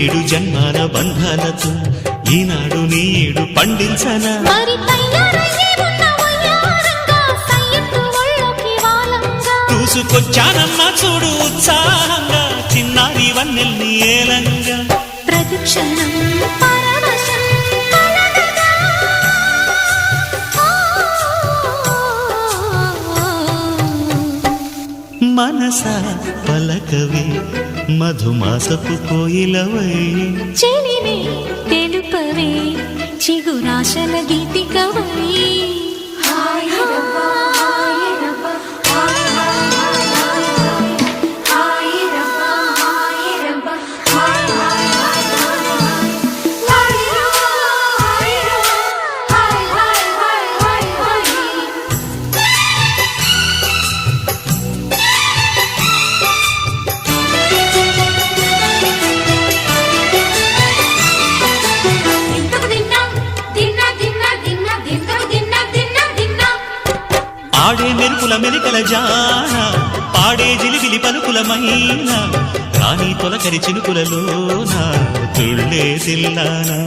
ఏడు జన్మాల బంధాలతో ఈనాడు నీడు పండించనా చూసుకొచ్చానమ్మా చూడు ఉత్సాహంగా చిన్నారి వన్నెల్ని ఏలంగా ప్రతిక్షణం మనసా పలకవే మధుమాసపు కోయిలవై చెలినే తెలుపవే చిగురాశల గీతికవై ఆడే మెరుపుల మెరికల జాన పాడే జిలిబిలి పలుకులమైన రాణి తొలకరి చినుకులలోన తుళ్ళే తిల్లానా